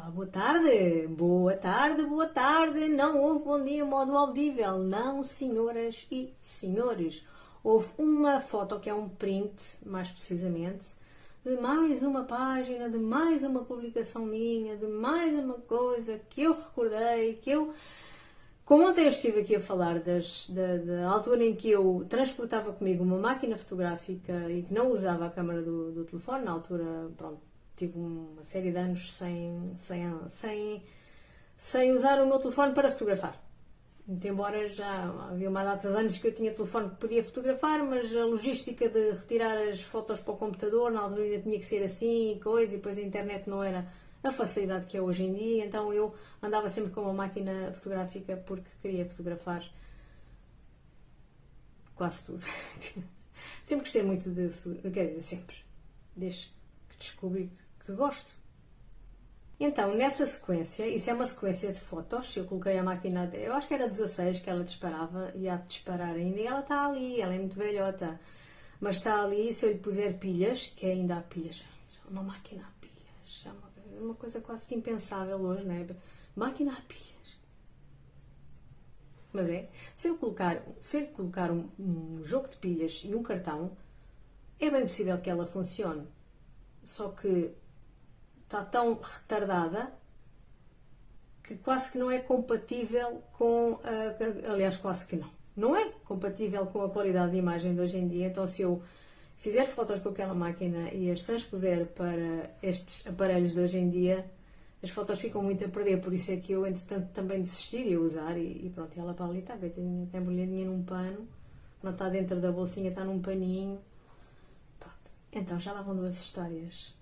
Olá, boa tarde, boa tarde, boa tarde. Não houve bom dia modo audível, não, senhoras e senhores. Houve uma foto que é um print, mais precisamente, de mais uma página, de mais uma publicação minha, de mais uma coisa que eu recordei, Como ontem eu estive aqui a falar da altura em que eu transportava comigo uma máquina fotográfica e que não usava a câmara do telefone, na altura, pronto, tive uma série de anos sem usar o meu telefone para fotografar. Muito embora já havia uma data de anos que eu tinha telefone que podia fotografar, mas a logística de retirar as fotos para o computador, na altura ainda tinha que ser assim e coisa, e depois a internet não era a facilidade que é hoje em dia, então eu andava sempre com uma máquina fotográfica porque queria fotografar quase tudo. Sempre gostei muito de fotografar, quer dizer, sempre, desde que descobri que gosto. Então, nessa sequência, isso é uma sequência de fotos, eu coloquei a máquina, eu acho que era 16 que ela disparava, e há de disparar ainda, e ela está ali, ela é muito velhota, mas está ali, se eu lhe puser pilhas, que ainda há pilhas, uma máquina a pilhas, é uma coisa quase que impensável hoje, não é? Máquina a pilhas. Mas é, se eu lhe colocar um jogo de pilhas e um cartão, é bem possível que ela funcione, só que está tão retardada que quase que não é compatível com aliás, quase que não. Não é compatível com a qualidade de imagem de hoje em dia. Então, se eu fizer fotos com aquela máquina e as transpuser para estes aparelhos de hoje em dia, as fotos ficam muito a perder. Por isso é que eu, entretanto, também desisti de usar e pronto, ela para ali está, está embrulhadinha num pano, não está dentro da bolsinha, está num paninho. Pronto. Então, já lá vão duas histórias.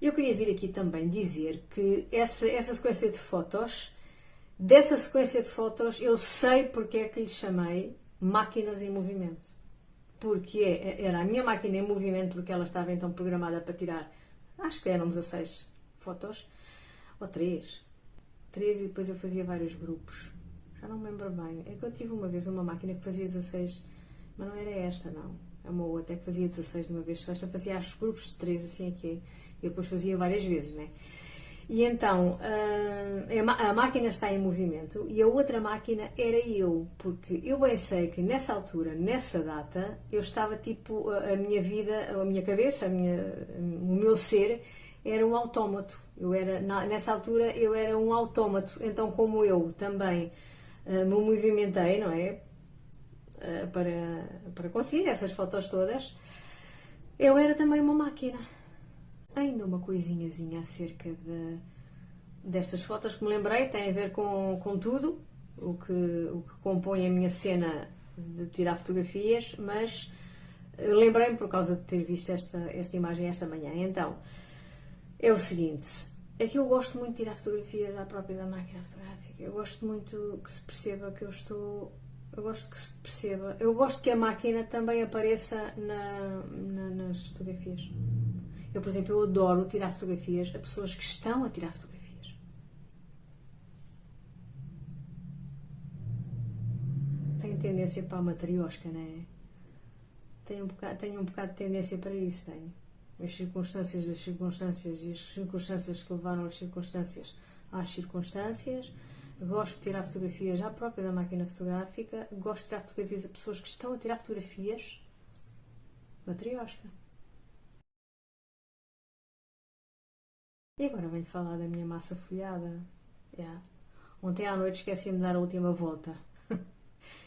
Eu queria vir aqui também dizer que essa sequência de fotos, dessa sequência de fotos, eu sei porque é que lhe chamei máquinas em movimento. Porque era a minha máquina em movimento, porque ela estava então programada para tirar, acho que eram 16 fotos, ou 3. 3 e depois eu fazia vários grupos. Já não me lembro bem. É que eu tive uma vez uma máquina que fazia 16, mas não era esta, não. É uma outra que fazia 16 de uma vez. Esta fazia acho grupos de 3, assim aqui. E depois fazia várias vezes, né? E então, a máquina está em movimento e a outra máquina era eu, porque eu bem sei que nessa altura, nessa data, eu estava tipo, a minha vida, a minha cabeça, o meu ser era um autómato. Nessa altura eu era um autómato, então como eu também me movimentei, não é? Para conseguir essas fotos todas, eu era também uma máquina. Ainda uma coisinhazinha acerca destas fotos que me lembrei, tem a ver com tudo o que compõe a minha cena de tirar fotografias, mas lembrei-me por causa de ter visto esta imagem esta manhã. Então, é o seguinte, é que eu gosto muito de tirar fotografias à própria da máquina fotográfica, eu gosto muito que se perceba que eu estou... Eu gosto que se perceba, eu gosto que a máquina também apareça nas fotografias. Eu, por exemplo, eu adoro tirar fotografias a pessoas que estão a tirar fotografias. Tenho tendência para a matriosca, não é? Tenho um bocado de tendência para isso, tenho. As circunstâncias das circunstâncias e as circunstâncias que levaram as circunstâncias às circunstâncias. Gosto de tirar fotografias à própria da máquina fotográfica. Gosto de tirar fotografias a pessoas que estão a tirar fotografias. Matriosca. E agora venho falar da minha massa folhada. Yeah. Ontem à noite esqueci-me de dar a última volta.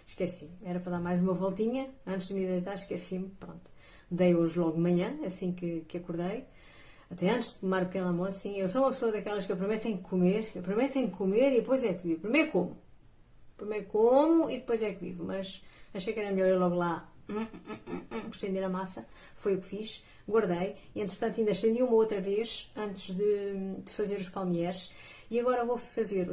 Esqueci. Era para dar mais uma voltinha. Antes de me deitar, esqueci-me. Pronto. Dei hoje logo de manhã, assim que acordei. Até antes de tomar o pequeno almoço, assim. Eu sou uma pessoa daquelas que eu primeiro tenho que comer. Eu primeiro tenho que comer e depois é que vivo. Primeiro como. Primeiro como e depois é que vivo. Mas achei que era melhor ir logo lá estender a massa. Foi o que fiz. Guardei e entretanto ainda estendi uma outra vez antes de fazer os palmiers e agora vou fazer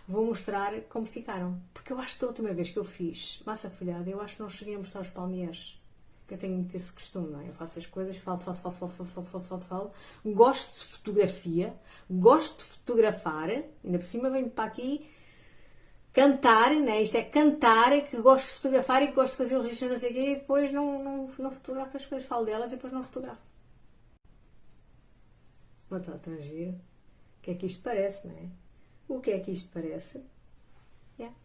vou mostrar como ficaram, porque eu acho que da última vez que eu fiz massa folhada eu acho que não cheguei a mostrar os palmiers, que eu tenho muito esse costume, não é? Eu faço as coisas, falo, gosto de fotografia, gosto de fotografar, ainda por cima venho para aqui cantar, né? Isto é cantar, que gosto de fotografar e que gosto de fazer o registro, não sei o quê, e depois não fotografo as coisas, falo delas e depois não fotografo. Mas está tão giro. que é que isto parece, não é? O que é que isto parece? Yeah,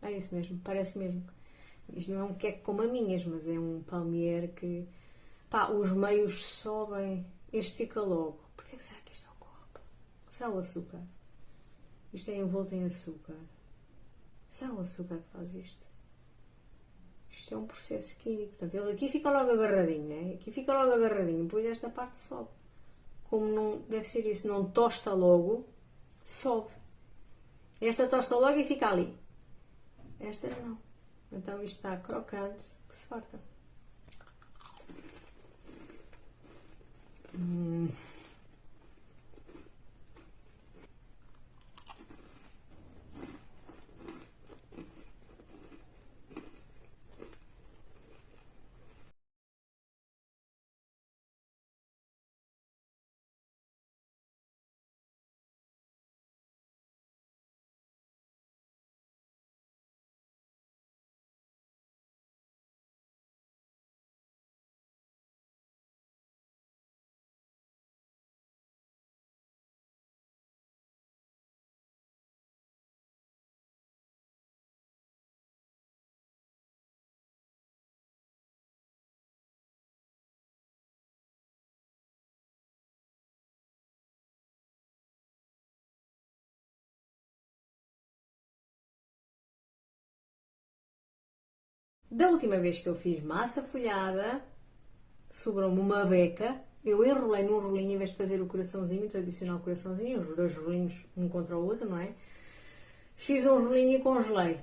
é isso mesmo, parece mesmo. Isto não é um queque com maminhas, mas é um palmier que... Pá, os meios sobem, este fica logo. Porquê que será que isto ocorre? Será o açúcar? Isto é envolto em açúcar. Será o açúcar que faz isto? Isto é um processo químico. Portanto, ele aqui fica logo agarradinho, né? Aqui fica logo agarradinho, depois esta parte sobe. Como não deve ser isso, não tosta logo, sobe. Esta tosta logo e fica ali. Esta não. Então isto está crocante, que se farta. Da última vez que eu fiz massa folhada, sobrou-me uma beca. Eu enrolei num rolinho, em vez de fazer o coraçãozinho, o tradicional coraçãozinho, os dois rolinhos um contra o outro, não é? Fiz um rolinho e congelei.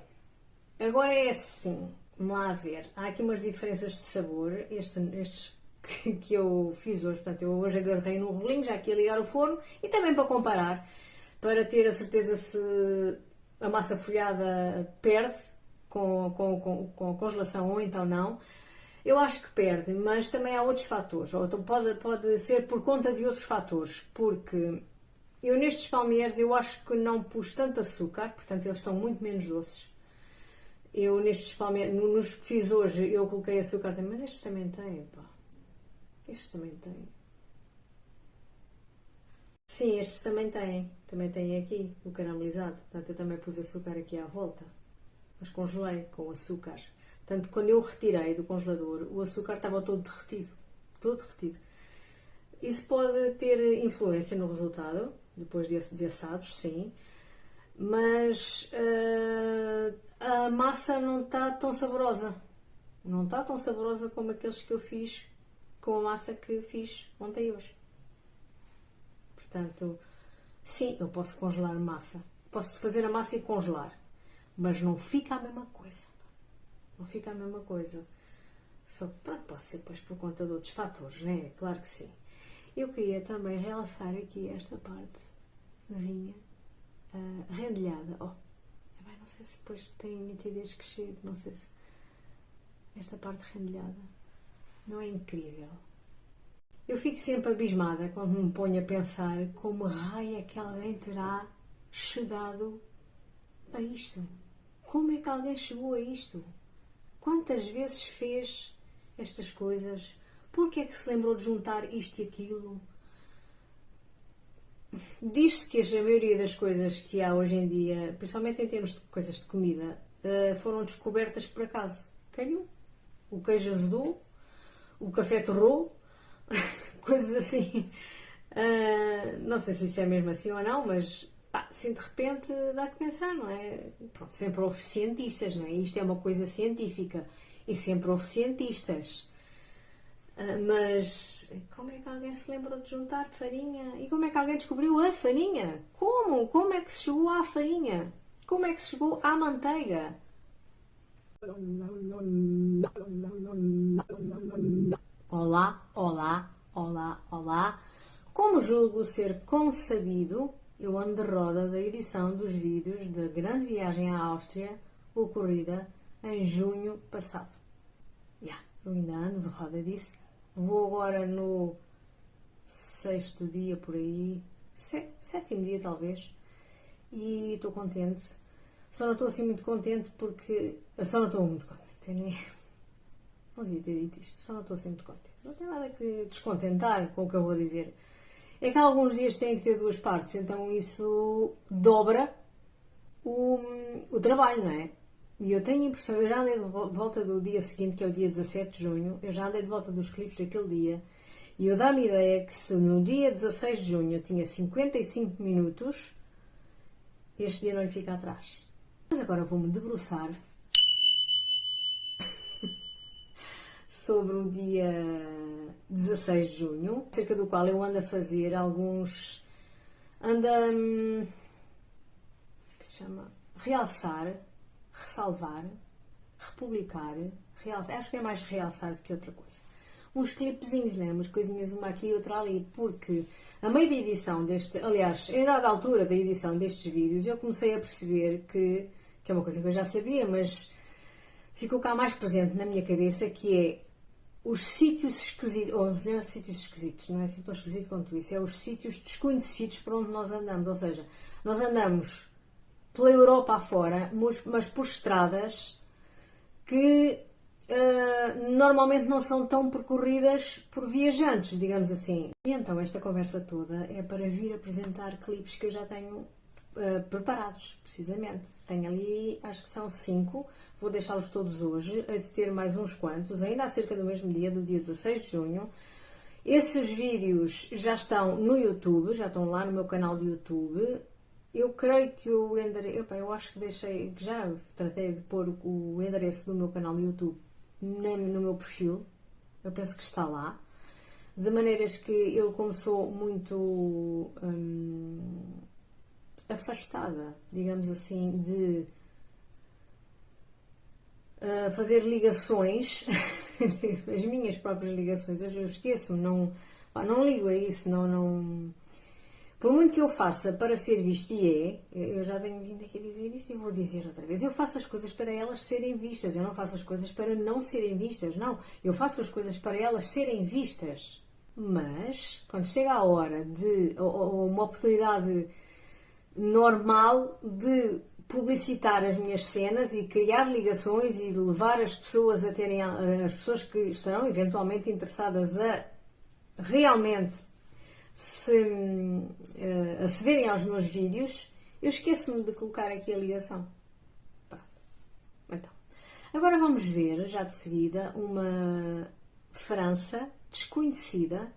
Agora é assim, vamos lá ver. Há aqui umas diferenças de sabor. Estes que eu fiz hoje, portanto, eu hoje agarrei num rolinho, já aqui a ligar o forno, e também para comparar, para ter a certeza se a massa folhada perde com a congelação ou então não. Eu acho que perde, mas também há outros fatores. Ou então pode ser por conta de outros fatores, porque eu nestes palmiers eu acho que não pus tanto açúcar, portanto eles estão muito menos doces. Eu nestes palmiers, nos que fiz hoje, eu coloquei açúcar também, mas estes também têm, pá. Estes também têm. Sim, estes também têm. Também têm aqui o caramelizado. Portanto, eu também pus açúcar aqui à volta. Mas congelei com açúcar. Portanto, quando eu retirei do congelador, o açúcar estava todo derretido. Todo derretido. Isso pode ter influência no resultado, depois de assados, sim. Mas a massa não está tão saborosa. Não está tão saborosa como aqueles que eu fiz com a massa que fiz ontem e hoje. Portanto, sim, eu posso congelar massa. Posso fazer a massa e congelar. Mas não fica a mesma coisa. Não fica a mesma coisa. Só que pronto, pode ser depois por conta de outros fatores, né? Claro que sim. Eu queria também realçar aqui esta partezinha rendilhada. Oh, também não sei se depois tem nitidez que chega, não sei se esta parte rendilhada não é incrível. Eu fico sempre abismada quando me ponho a pensar como raio é que alguém terá chegado a isto. Como é que alguém chegou a isto? Quantas vezes fez estas coisas? Porquê é que se lembrou de juntar isto e aquilo? Diz-se que a maioria das coisas que há hoje em dia, principalmente em termos de coisas de comida, foram descobertas por acaso. Calhou. O queijo azedou, o café torrou, coisas assim. Não sei se isso é mesmo assim ou não, mas assim de repente dá que pensar, não é? Pronto, sempre houve cientistas, não é? Isto é uma coisa científica e sempre houve cientistas. Mas como é que alguém se lembrou de juntar farinha? E como é que alguém descobriu a farinha? Como? Como é que se chegou à farinha? Como é que se chegou à manteiga? Olá, olá, olá, olá. Como julgo ser consabido, eu ando de roda da edição dos vídeos da grande viagem à Áustria, ocorrida em junho passado. Eu ainda ando de roda disso. Vou agora no sexto dia por aí, sétimo dia talvez, e estou contente. Só não estou assim muito contente porque. Eu só não estou muito contente. Não devia ter dito isto, só não estou assim muito contente. Não tenho nada que descontentar com o que eu vou dizer. é que alguns dias têm que ter duas partes, então isso dobra o trabalho, não é? E eu tenho a impressão, eu já andei de volta do dia seguinte, que é o dia 17 de junho, eu já andei de volta dos clipes daquele dia, e eu dá-me a ideia que se no dia 16 de junho eu tinha 55 minutos, este dia não lhe fica atrás. Mas agora vou-me debruçar sobre o dia 16 de junho, acerca do qual eu ando a fazer alguns... que se chama? Realçar, ressalvar, republicar, realçar. Acho que é mais realçar do que outra coisa. Uns clipezinhos, né? Umas coisinhas, uma aqui e outra ali, porque a meio da edição deste... Aliás, em dada altura da edição destes vídeos, eu comecei a perceber que é uma coisa que eu já sabia, mas ficou cá mais presente na minha cabeça, que é os sítios esquisitos, ou não é sítios esquisitos, não é assim tão esquisito quanto isso, é os sítios desconhecidos por onde nós andamos, ou seja, nós andamos pela Europa afora, mas por estradas que normalmente não são tão percorridas por viajantes, digamos assim. E então esta conversa toda é para vir apresentar clipes que eu já tenho preparados, precisamente. Tenho ali, acho que são 5, vou deixá-los todos hoje, a de ter mais uns quantos, ainda acerca do mesmo dia, do dia 16 de junho. Esses vídeos já estão no YouTube, já estão lá no meu canal do YouTube. Eu creio que o endereço, eu acho que deixei, já tratei de pôr o endereço do meu canal no YouTube no meu perfil, eu penso que está lá, de maneiras que eu, como sou muito afastada, digamos assim, de fazer ligações, as minhas próprias ligações, eu esqueço-me, não ligo a isso, não. Por muito que eu faça para ser visto, e eu já tenho vindo aqui a dizer isto e vou dizer outra vez, eu faço as coisas para elas serem vistas, eu não faço as coisas para não serem vistas, não, eu faço as coisas para elas serem vistas. Mas, quando chega a hora de, ou uma oportunidade normal de publicitar as minhas cenas e criar ligações e levar as pessoas a terem, as pessoas que estarão eventualmente interessadas a realmente se acederem aos meus vídeos, eu esqueço-me de colocar aqui a ligação. Pronto. Então, agora vamos ver, já de seguida, uma França desconhecida,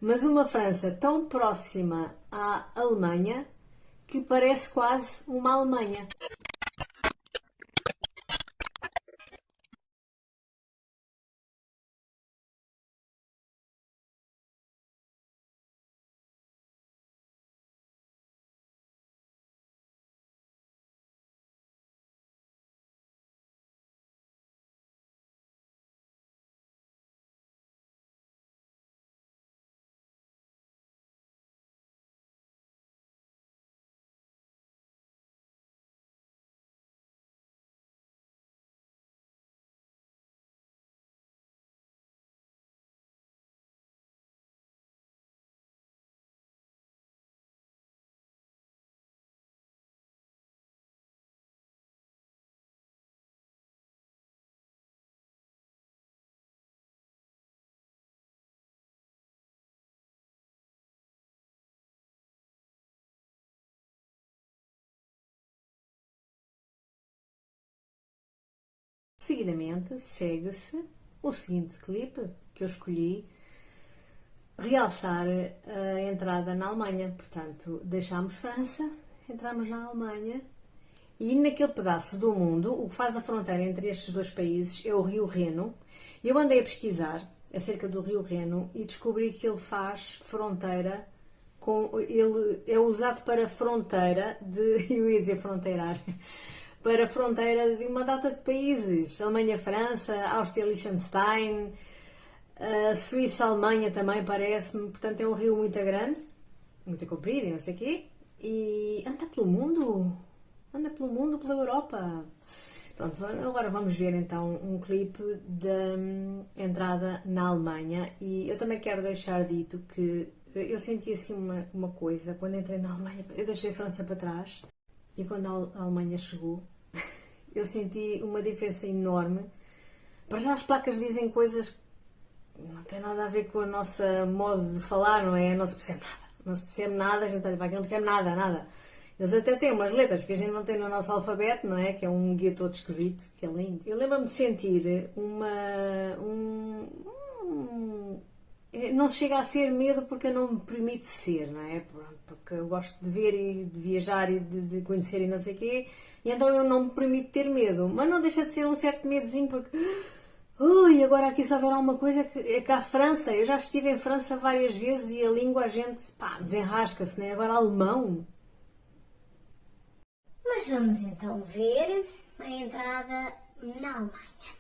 mas uma França tão próxima à Alemanha que parece quase uma Alemanha. Seguidamente, segue-se o seguinte clipe que eu escolhi, realçar a entrada na Alemanha. Portanto, deixámos França, entramos na Alemanha e naquele pedaço do mundo, o que faz a fronteira entre estes dois países é o Rio Reno. Eu andei a pesquisar acerca do Rio Reno e descobri que ele faz fronteira ele é usado para fronteira de, eu ia dizer fronteirar, para fronteira de uma data de países, Alemanha, França, Áustria, Liechtenstein, Suíça, Alemanha também parece-me, portanto é um rio muito grande, muito comprido e não sei o quê, e anda pelo mundo, pela Europa. Pronto, agora vamos ver então um clipe da entrada na Alemanha e eu também quero deixar dito que eu senti assim uma coisa, quando entrei na Alemanha, eu deixei a França para trás e quando a Alemanha chegou, eu senti uma diferença enorme. Para já as placas dizem coisas que não têm nada a ver com a nossa modo de falar, não é? Não se percebe nada. não se percebe nada, a gente olha para aquilo, não percebe nada, nada. Eles até têm umas letras que a gente não tem no nosso alfabeto, não é? Que é um guia todo esquisito, que é lindo. Eu lembro-me de sentir não chega a ser medo porque eu não me permito ser, não é? Porque eu gosto de ver e de viajar e de conhecer e não sei o quê, e então eu não me permito ter medo. Mas não deixa de ser um certo medozinho porque... Ui, agora aqui se houver alguma coisa é que a França, eu já estive em França várias vezes e a língua a gente, pá, desenrasca-se, né? Agora alemão. Mas vamos então ver a entrada na Alemanha.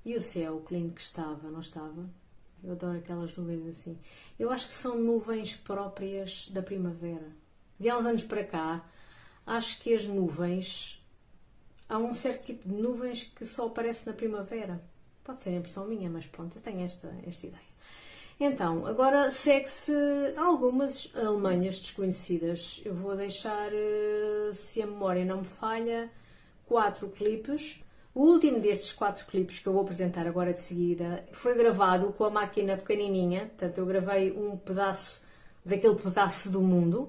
E o céu, que lindo que estava, não estava? Eu adoro aquelas nuvens assim. Eu acho que são nuvens próprias da primavera. De há uns anos para cá, acho que as nuvens... Há um certo tipo de nuvens que só aparece na primavera. Pode ser a impressão minha, mas pronto, eu tenho esta ideia. Então, agora segue-se algumas Alemanhas desconhecidas. Eu vou deixar, se a memória não me falha, 4 clipes. O último destes 4 clipes que eu vou apresentar agora de seguida foi gravado com a máquina pequenininha. Portanto, eu gravei um pedaço daquele pedaço do mundo,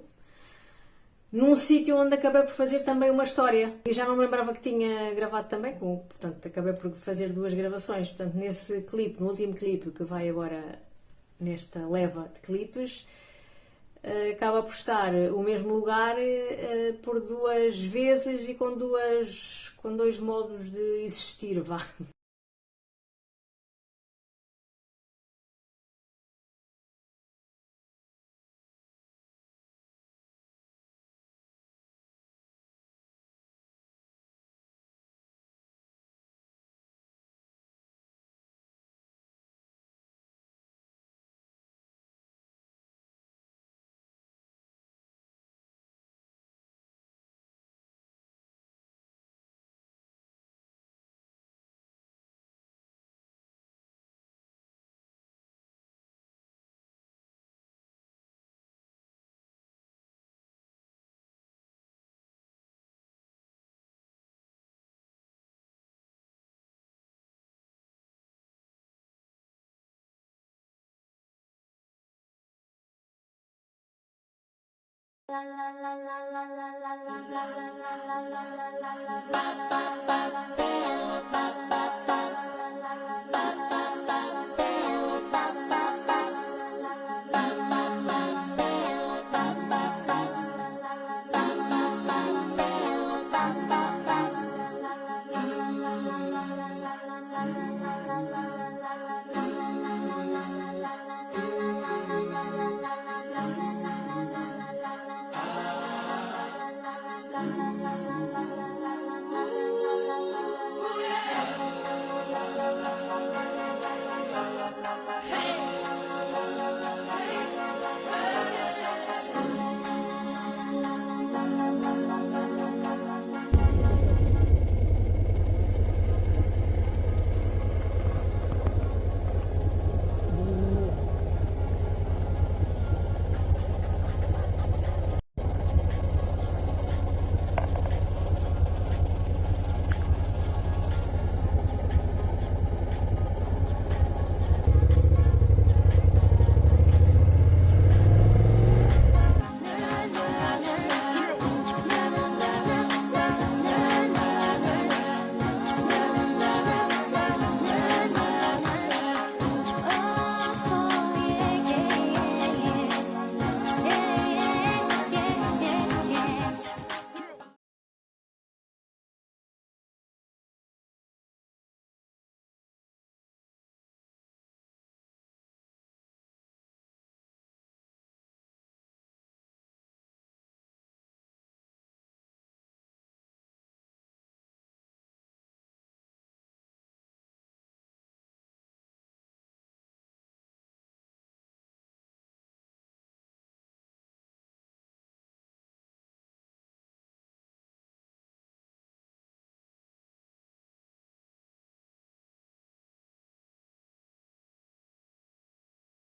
num sítio onde acabei por fazer também uma história. E já não me lembrava que tinha gravado também, portanto, acabei por fazer 2 gravações. Portanto, nesse clipe, no último clipe que vai agora nesta leva de clipes, acaba por estar o mesmo lugar por 2 vezes e com 2 modos de existir, vá.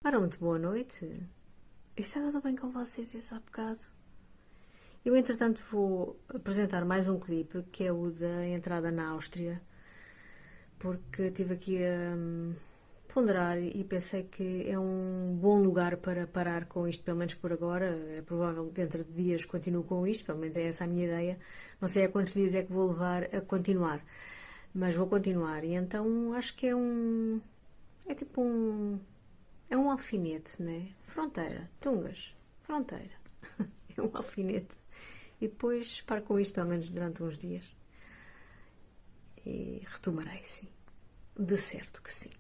Ora, muito boa noite. Está tudo bem com vocês desde há bocado? Eu, entretanto, vou apresentar mais um clipe, que é o da entrada na Áustria, porque estive aqui a ponderar e pensei que é um bom lugar para parar com isto, pelo menos por agora. É provável que dentro de dias continuo com isto, pelo menos é essa a minha ideia. Não sei a quantos dias é que vou levar a continuar, mas vou continuar. E então acho que é tipo é um alfinete, né? Fronteira, Tungas, fronteira. É um alfinete. E depois paro com isto, pelo menos durante uns dias. E retomarei, sim. De certo que sim.